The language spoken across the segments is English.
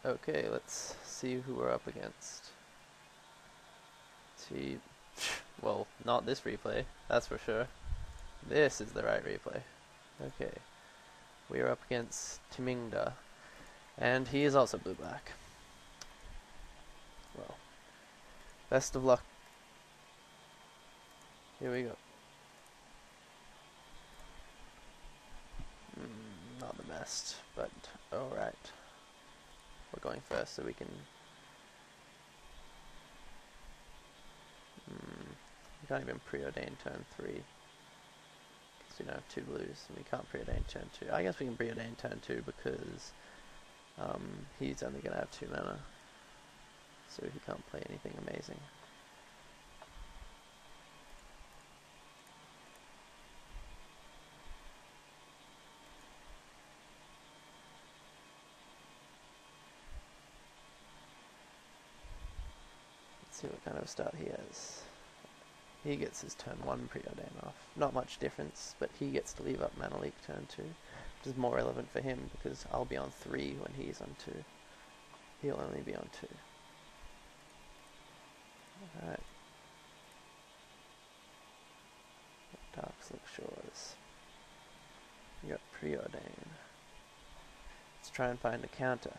Okay, let's see who we're up against. See, well, not this replay, that's for sure. This is the right replay. Okay, we are up against Timingda, and he is also blue-black. Well, best of luck. Here we go. Not the best, but alright. We're going first so we can... we can't even preordain turn 3. Because we don't have 2 blues, and we can't preordain turn 2. I guess we can preordain turn 2 because he's only going to have 2 mana. So he can't play anything amazing. Let's see what kind of start he has. He gets his turn 1 preordain off. Not much difference, but he gets to leave up Mana Leak turn 2. Which is more relevant for him because I'll be on 3 when he's on 2. He'll only be on 2. Alright. Darkslick Shores. You got preordain. Let's try and find a counter.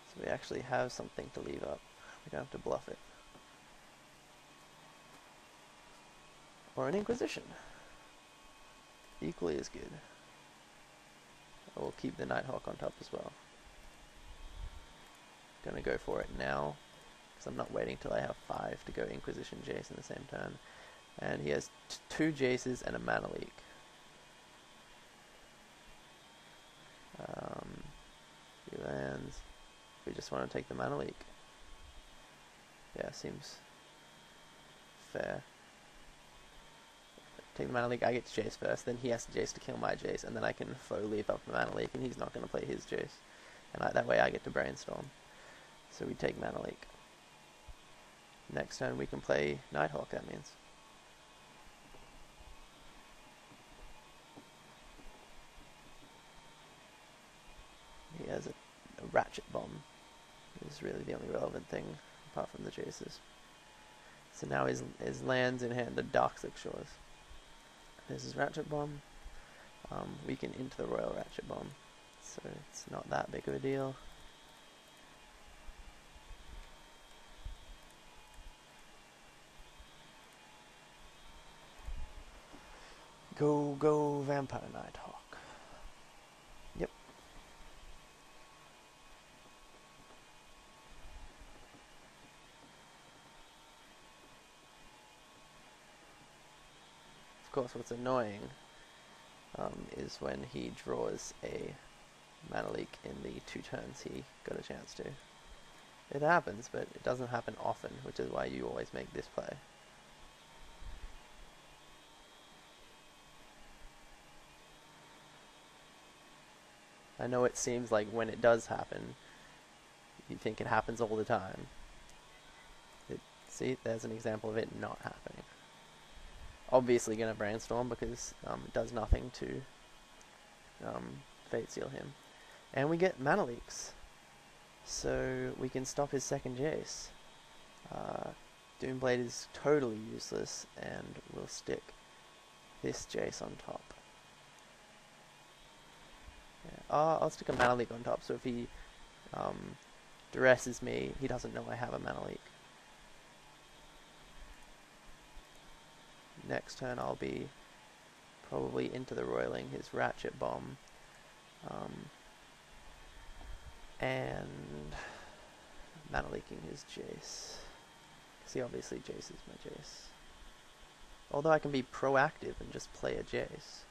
So we actually have something to leave up. We don't have to bluff it. Or an Inquisition. Equally as good. I will keep the Nighthawk on top as well. Gonna go for it now, because I'm not waiting till I have 5 to go Inquisition Jace in the same turn. And he has 2 Jaces and a Mana Leak. He lands. We just want to take the Mana Leak. Yeah, seems fair. Take the Mana Leak, I get to Jace first, then he has to Jace to kill my Jace, and then I can faux leave up the Mana Leak, and he's not going to play his Jace. And that way I get to Brainstorm. So we take Mana Leak. Next turn we can play Nighthawk, that means. He has a Ratchet Bomb. Is really the only relevant thing, apart from the Jaces. So now his lands in hand, the Darkslick Shores. There's his Ratchet Bomb. We can into the Royal Ratchet Bomb, so it's not that big of a deal. Go, Vampire Nighthawk. Yep. Of course, what's annoying is when he draws a Mana Leak in the 2 turns he got a chance to. It happens, but it doesn't happen often, which is why you always make this play. I know it seems like when it does happen, you think it happens all the time. See, there's an example of it not happening. Obviously going to Brainstorm because it does nothing to Fate Seal him. And we get Mana Leaks. So we can stop his second Jace. Doomblade is totally useless, and we'll stick this Jace on top. Yeah. I'll stick a Mana Leak on top, so if he duresses me, he doesn't know I have a Mana Leak. Next turn I'll be probably into the roiling his Ratchet Bomb. And Mana Leaking his Jace. See, obviously Jace is my Jace. Although I can be proactive and just play a Jace.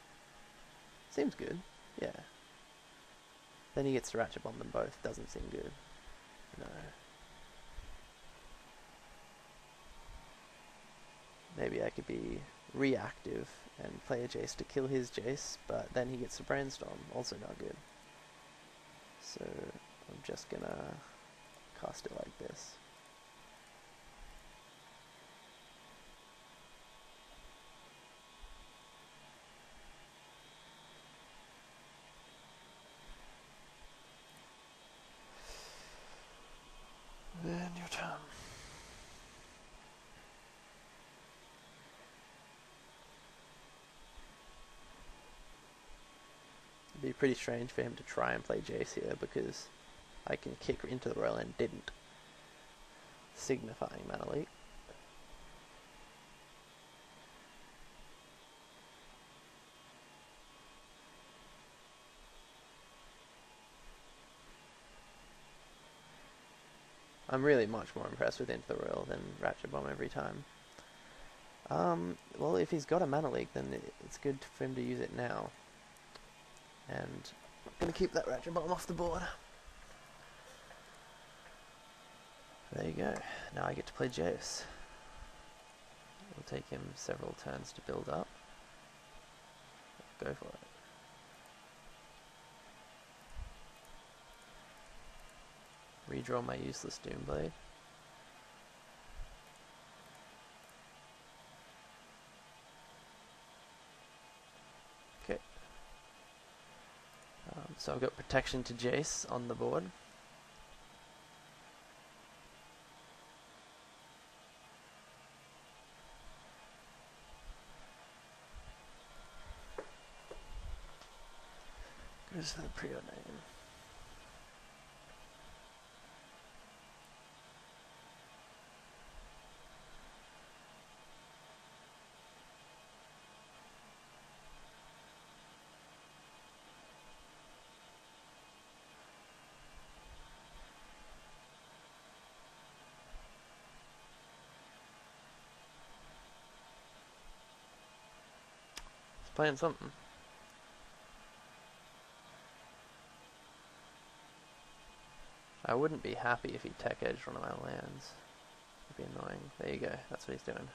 Seems good, yeah. Then he gets to Ratchet Bomb them both, doesn't seem good. No. Maybe I could be reactive and play a Jace to kill his Jace, but then he gets to Brainstorm, also not good. So I'm just gonna cast it like this. pretty strange for him to try and play Jace here, because I can kick into the royal and didn't, signifying mana leak. I'm really much more impressed with Into the Royal than Ratchet Bomb every time. Well, if he's got a mana leak, then it's good for him to use it now. And I'm going to keep that Ratchet Bomb off the board. There you go. Now I get to play Jace. It'll take him several turns to build up. Go for it. Redraw my useless Doomblade. Okay. So I've got protection to Jace on the board. Goes for the Preordain. Playing something. I wouldn't be happy if he tech edged one of my lands. It'd be annoying. There you go, that's what he's doing.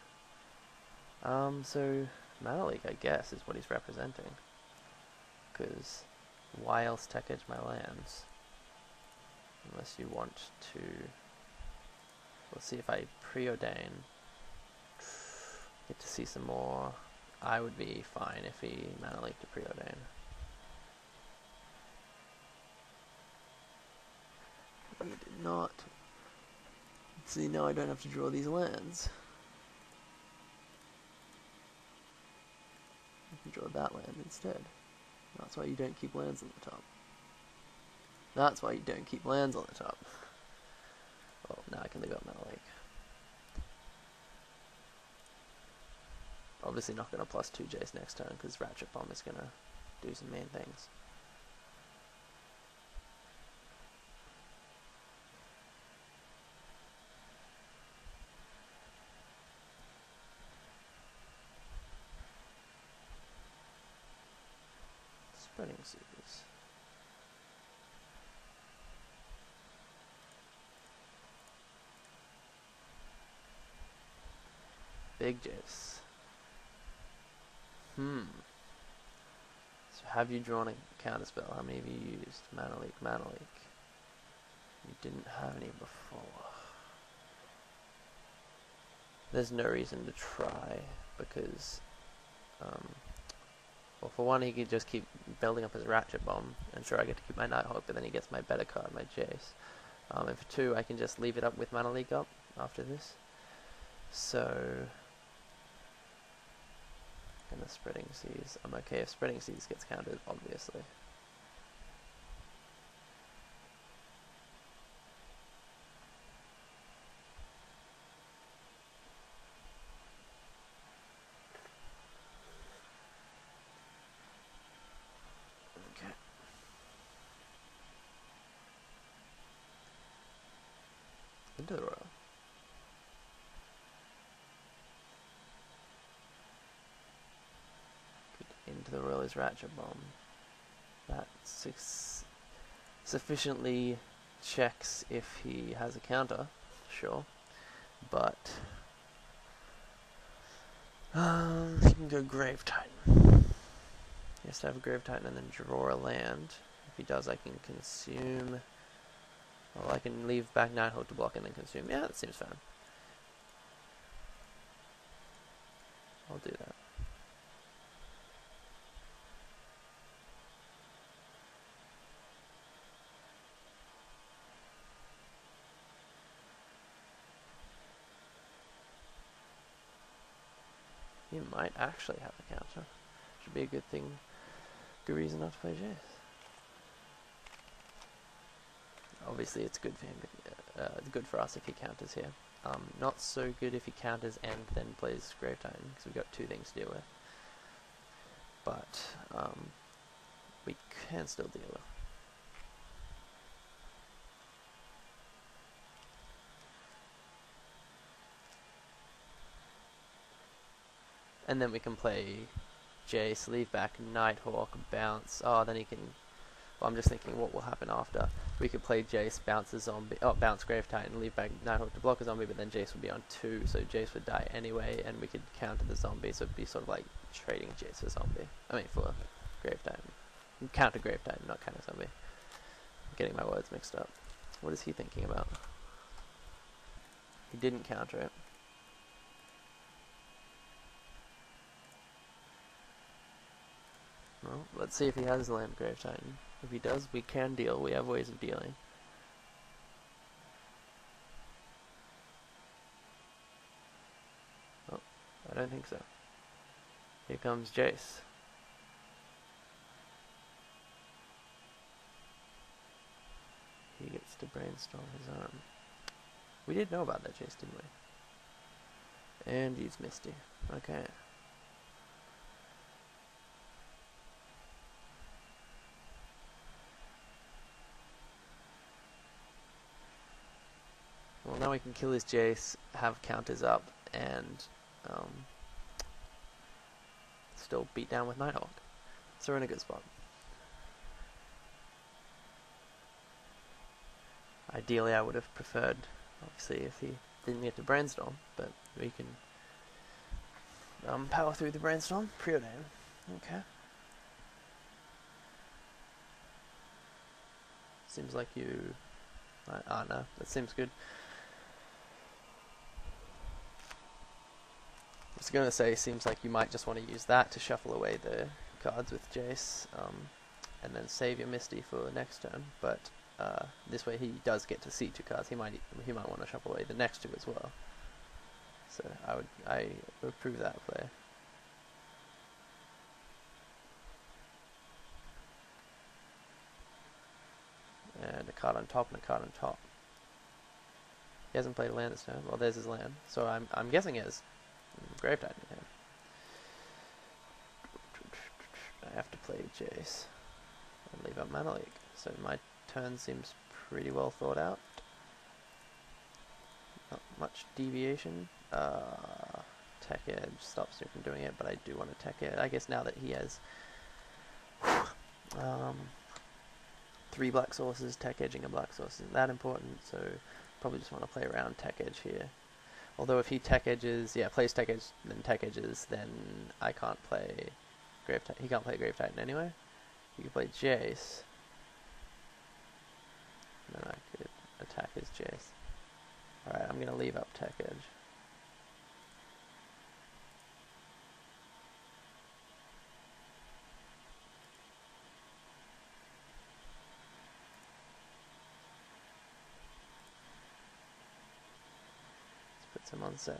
So mana leak, I guess, is what he's representing. Because why else tech edge my lands? Unless you want to... Let's see if I preordain. Get to see some more. I would be fine if he mana leaked to preordain. He did not. See, now I don't have to draw these lands. I can draw that land instead. That's why you don't keep lands on the top. That's why you don't keep lands on the top. Oh, now I can leave out mana leak. Obviously not going to +2 Jace next turn, because Ratchet Bomb is going to do some mean things. Spreading Seas. Big Jace. So have you drawn a counterspell? How many have you used? Mana leak, mana leak. You didn't have any before. There's no reason to try, because well, for one, he could just keep building up his Ratchet Bomb, and sure, I get to keep my Nighthawk, but then he gets my better card, my Jace. And for two, I can just leave it up with mana leak up after this. So... And the Spreading Seas. I'm okay if Spreading Seas gets countered, obviously. Okay. Into the Royal. Into the Royal is Ratchet Bomb. That sufficiently checks if he has a counter, sure, but he can go Grave Titan. He has to have a Grave Titan and then draw a land. If he does, I can consume. Well, I can leave back Nighthawk to block and then consume. Yeah, that seems fine. I'll do that. He might actually have a counter. Should be a good thing. Good reason not to play Jace. obviously it's good for him, good for us if he counters here. Not so good if he counters and then plays Grave Titan, because we've got two things to deal with. But we can still deal with. And then we can play Jace, leave back Nighthawk, bounce. Oh, then he can. Well, I'm just thinking what will happen after. We could play Jace, bounce a zombie. Oh, bounce Grave Titan, leave back Nighthawk to block a zombie, but then Jace would be on 2, so Jace would die anyway, and we could counter the zombie, so it'd be sort of like trading Jace for zombie. I mean, for Grave Titan. Counter Grave Titan, not counter zombie. I'm getting my words mixed up. What is he thinking about? He didn't counter it. Well, let's see if he has land Grave Titan. If he does, we can deal. We have ways of dealing. Oh, I don't think so. Here comes Jace. He gets to brainstorm his arm. We did know about that Jace, didn't we? And he's Misty. Okay. Well, now we can kill his Jace, have counters up, and still beat down with Nighthawk. So we're in a good spot. Ideally, I would have preferred, obviously, if he didn't get to brainstorm, but we can power through the brainstorm. Preordain. Okay. Seems like you... no, that seems good. I was going to say, seems like you might just want to use that to shuffle away the cards with Jace, and then save your Misty for next turn, but this way he does get to see 2 cards. He might want to shuffle away the next 2 as well. So I would approve that play. And a card on top and a card on top. He hasn't played a land this turn. Well, there's his land. So I'm guessing he has Grave Titan in hand. I have to play Jace and leave up Mana Leak. So my turn seems pretty well thought out. Not much deviation. Tech Edge stops me from doing it, but I do want to Tech Edge. I guess now that he has 3 black sources, Tech Edging a black source isn't that important, so probably just want to play around Tech Edge here. Although if he Tech Edges, plays Tech Edge, then Tech Edges, then I can't play Grave Titan. He can't play Grave Titan anyway. He could play Jace. And then I could attack his Jace. Alright, I'm going to leave up Tech Edge. Puts him on 7.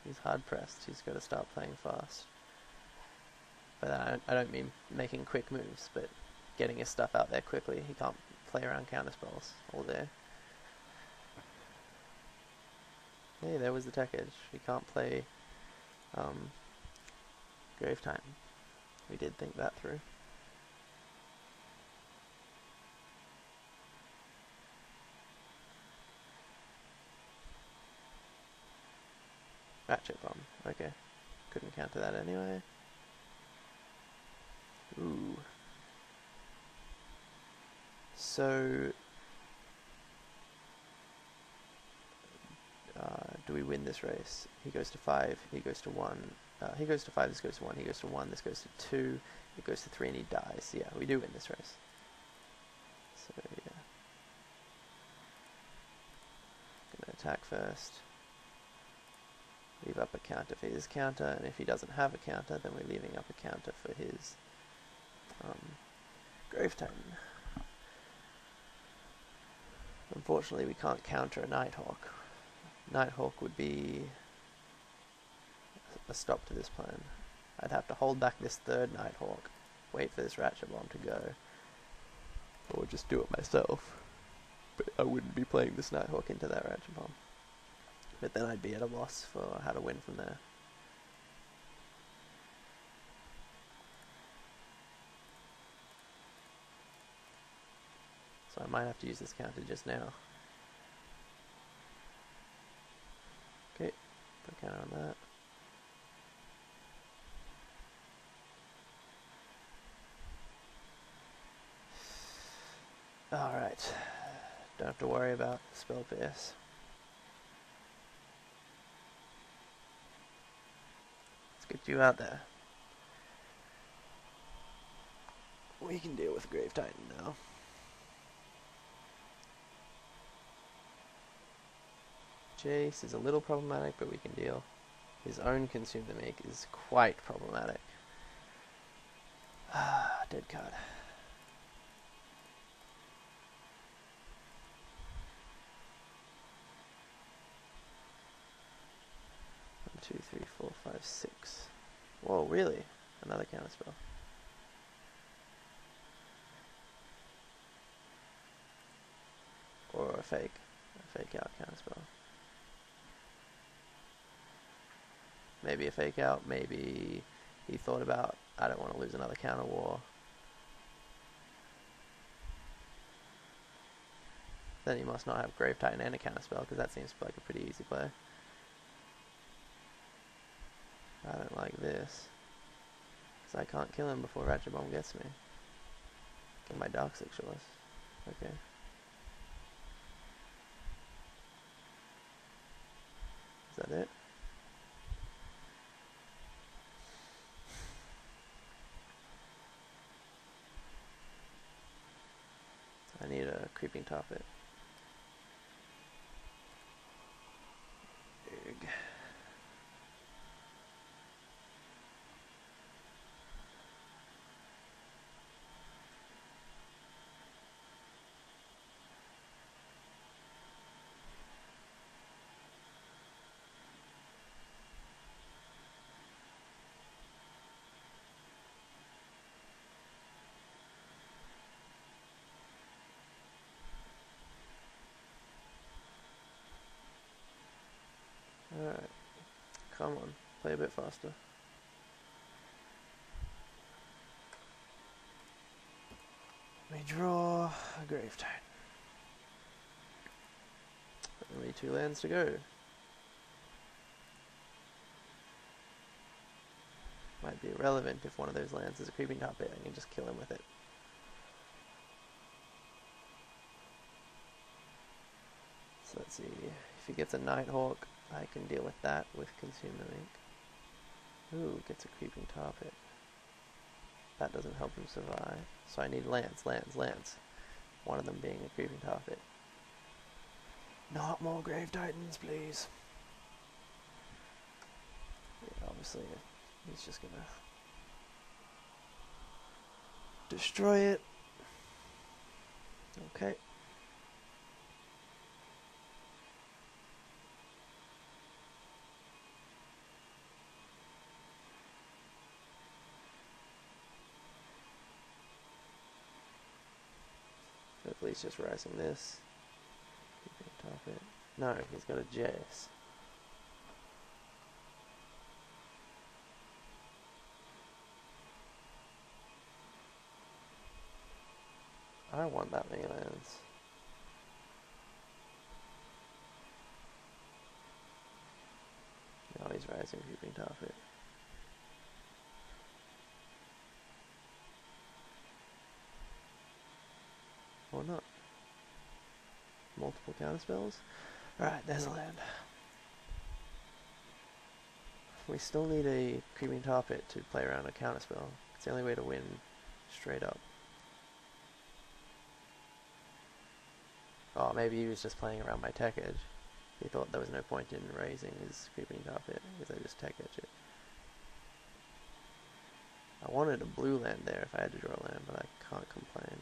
He's hard pressed. He's got to start playing fast. But I don't mean making quick moves, but getting his stuff out there quickly. He can't play around counter spells all day. Hey, there was the Tech Edge. He can't play Grave Titan. We did think that through. Ratchet Bomb. Okay. Couldn't counter that anyway. Ooh. So... do we win this race? He goes to 5, he goes to 1. He goes to 5, this goes to 1, he goes to 1, this goes to 2, it goes to 3, and he dies. Yeah, we do win this race. So, yeah. Gonna attack first. Leave up a counter for his counter, and if he doesn't have a counter, then we're leaving up a counter for his Grave Titan. Unfortunately, we can't counter a Nighthawk. Nighthawk would be a stop to this plan. I'd have to hold back this 3rd Nighthawk, wait for this Ratchet Bomb to go, or just do it myself. But I wouldn't be playing this Nighthawk into that Ratchet Bomb. But then I'd be at a loss for how to win from there. So I might have to use this counter just now. Okay, put a counter on that. Alright, don't have to worry about Spell Pierce. Let's get you out there. We can deal with Grave Titan now. Jace is a little problematic, but we can deal. His own Consume the Meek is quite problematic. Ah, dead card. 1, 2, 3, 4, 5, 6. Whoa, really? Another counterspell. Or a fake out counterspell. Maybe a fake out, maybe he thought about, I don't want to lose another counter war. Then he must not have Grave Titan and a counterspell, because that seems like a pretty easy play. I don't like this, because I can't kill him before Ratchet Bomb gets me. Get my Darkslick Shores. Okay. Is that it? I need a Creeping Tarpit. Big. Alright. Come on. Play a bit faster. We draw a Grave Titan. Only 2 lands to go. Might be irrelevant if one of those lands is a Creeping Tarpit. I can just kill him with it. So let's see. If he gets a Nighthawk, I can deal with that with Consume the Meek. Ooh, gets a Creeping Tarpit. That doesn't help him survive. So I need lands. One of them being a Creeping Tarpit. Not more Grave Titans, please. Yeah, obviously, he's just gonna destroy it. Okay. Hopefully he's just rising this. Tarpit. No, he's got a Jace. I don't want that many lands. Now he's rising Creeping Tarpit. Or not. Multiple counterspells. Alright, there's a land. We still need a Creeping Tarpit to play around a counterspell. It's the only way to win straight up. Oh, maybe he was just playing around my tech edge. He thought there was no point in raising his Creeping Tarpit because I just tech edge it. I wanted a blue land there if I had to draw a land, but I can't complain.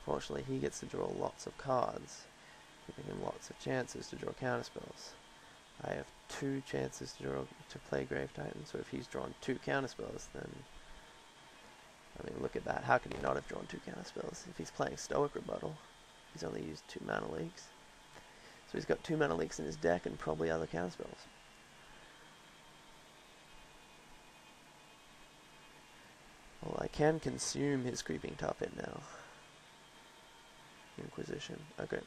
Fortunately, he gets to draw lots of cards, giving him lots of chances to draw counterspells. I have 2 chances to play Grave Titan, so if he's drawn 2 counterspells, then I mean, look at that. How could he not have drawn 2 counterspells? If he's playing Stoic Rebuttal, he's only used 2 mana leaks. So he's got 2 mana leaks in his deck and probably other counterspells. Well, I can consume his Creeping Tar Pit now. Inquisition. Okay.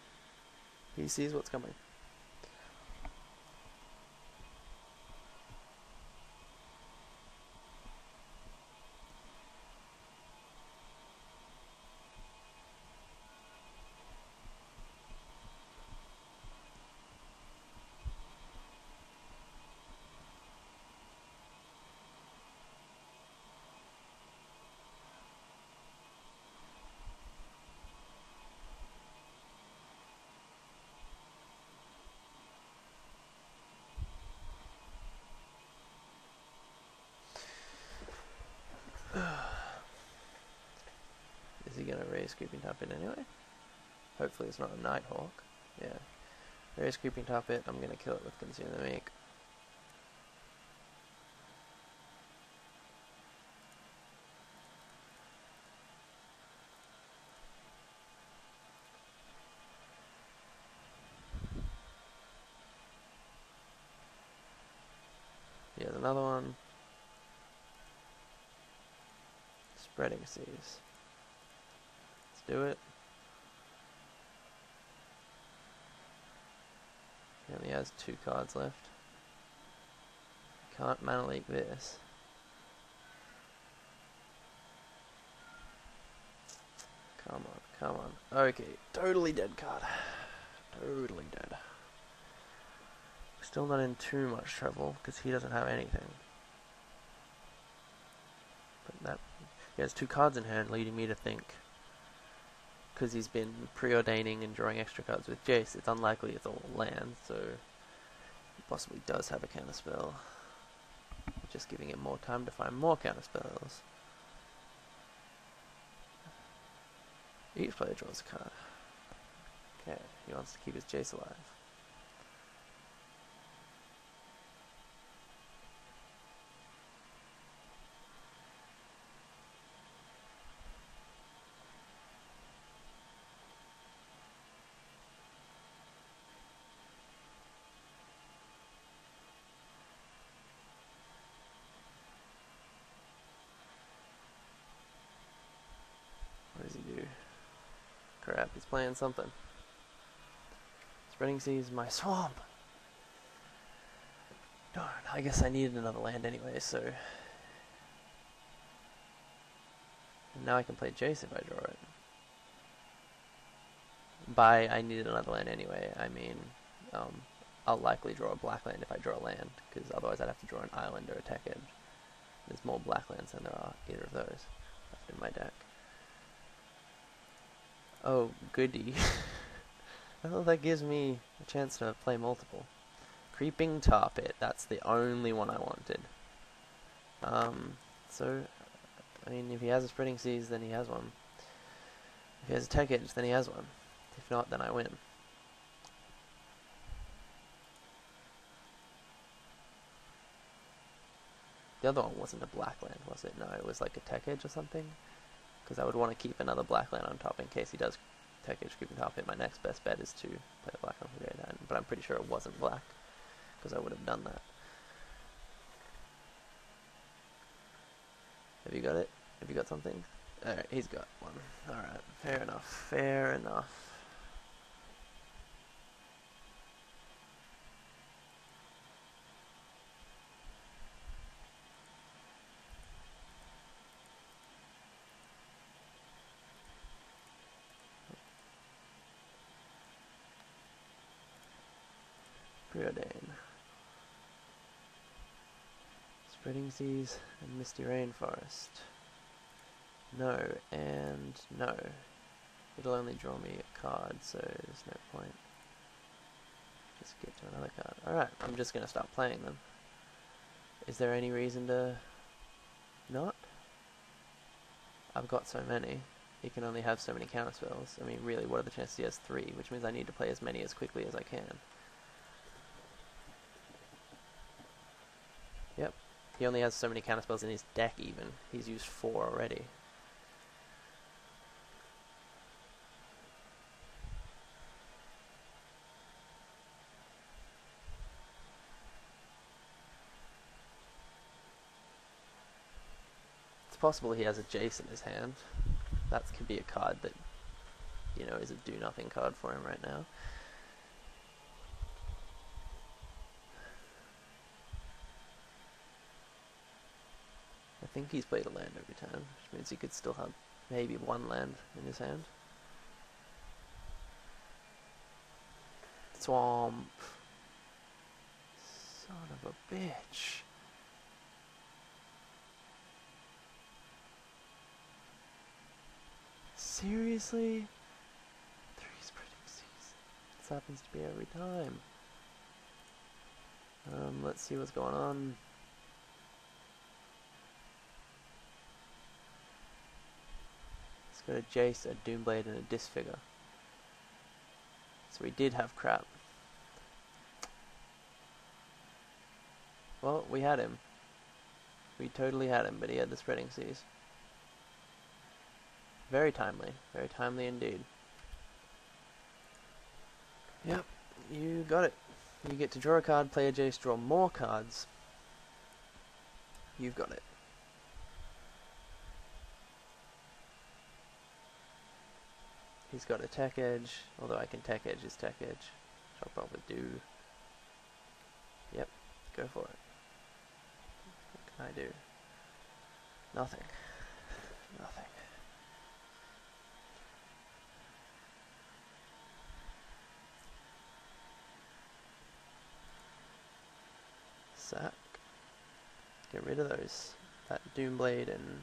He sees what's coming. Is he going to raise Creeping Tar Pit anyway? Hopefully it's not a Nighthawk. Yeah. Raise Creeping Tar Pit, I'm going to kill it with Consume the Meek. Here's another one. Spreading Seas. Let's do it. He only has 2 cards left. Can't mana leak this. Come on, come on. Okay, totally dead card. Totally dead. Still not in too much trouble, because he doesn't have anything. But that... He has 2 cards in hand, leading me to think, because he's been preordaining and drawing extra cards with Jace, it's unlikely it's all land, so he possibly does have a counterspell. Just giving him more time to find more counterspells. Each player draws a card. Okay, he wants to keep his Jace alive. What does he do? Crap, he's playing something. Spreading Seas, my swamp! Darn, I guess I needed another land anyway, so... And now I can play Jace if I draw it. By I needed another land anyway, I mean... I'll likely draw a black land if I draw a land, because otherwise I'd have to draw an island or a tech edge. There's more black lands than there are either of those left in my deck. Oh, goody. Well, that gives me a chance to play multiple. Creeping Tar Pit, that's the only one I wanted. So, I mean, if he has a Spreading Seas, then he has one. If he has a Tech Edge, then he has one. If not, then I win. The other one wasn't a black land, was it? No, it was like a Tech Edge or something. Because I would want to keep another black land on top in case he does Tech Edge Creeping Tar Pit. My next best bet is to play the black one for Great Hand, but I'm pretty sure it wasn't black, because I would have done that. Have you got it? Have you got something? Alright, he's got one. Alright, fair enough. Fair enough. Preordain. Spreading Seas and Misty Rainforest. No, and no. It'll only draw me a card, so there's no point. Just get to another card. Alright, I'm just gonna stop playing them. Is there any reason to not? I've got so many. He can only have so many counterspells. I mean, really, what are the chances he has 3? Which means I need to play as many as quickly as I can. Yep. He only has so many counterspells in his deck even. He's used 4 already. It's possible he has a Jace in his hand. That could be a card that, you know, is a do-nothing card for him right now. I think he's played a land every time, which means he could still have maybe one land in his hand. Swamp. Son of a bitch. Seriously? 3 spreading seas. This happens to be every time. Let's see what's going on. He's got a Jace, a Doomblade, and a Disfigure. So we did have crap. Well, we had him. We totally had him, but he had the Spreading Seas. Very timely indeed. Yep, you got it. You get to draw a card, play a Jace, draw more cards. You've got it. He's got a Tech Edge, although I can Tech Edge his Tech Edge, which I'll probably do. Yep, go for it. What can I do? Nothing. Nothing. Sack. Get rid of those. That Doomblade and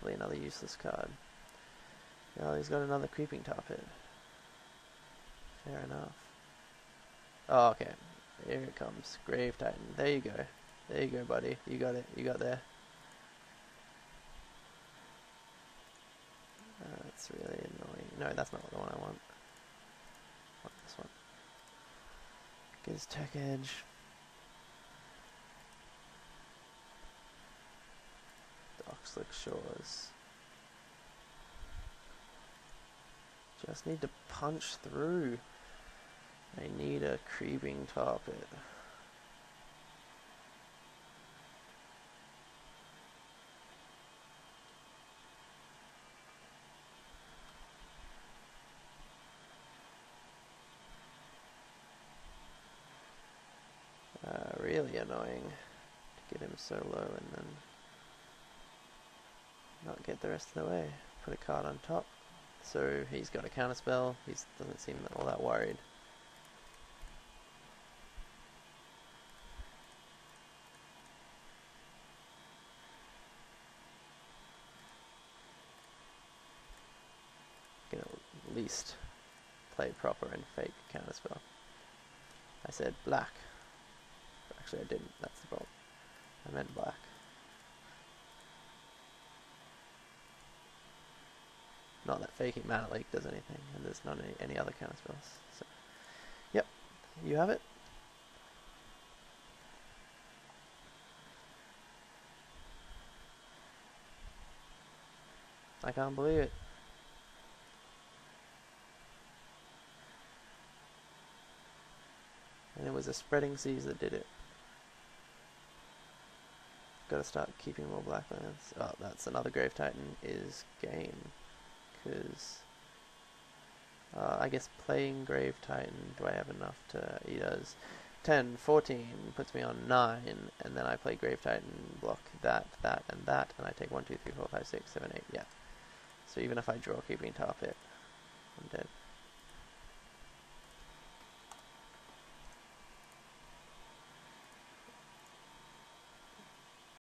really another useless card. Oh, he's got another Creeping Tar Pit. Fair enough. Oh, okay. Here it comes. Grave Titan. There you go. There you go, buddy. You got it. You got there. That's really annoying. No, that's not the one I want. I want this one. Get his Tech Edge. Darkslick Shores. Just need to punch through. I need a Creeping Tar Pit. Really annoying to get him so low and then not get the rest of the way. Put a card on top. So he's got a counterspell. He doesn't seem all that worried. You can at least play proper and fake counterspell. I said black. Actually, I didn't. That's the problem. I meant black. Not that faking Mana Leak does anything, and there's not any other counterspells. So, yep, you have it. I can't believe it. And it was a Spreading Seas that did it. Gotta start keeping more black lands. Oh, that's another Grave Titan is game. Because I guess playing Grave Titan, do I have enough to... He does 10, 14, puts me on 9, and then I play Grave Titan, block that, and that, and I take 1, 2, 3, 4, 5, 6, 7, 8, yeah. So even if I draw Creeping Tar Pit, I'm dead.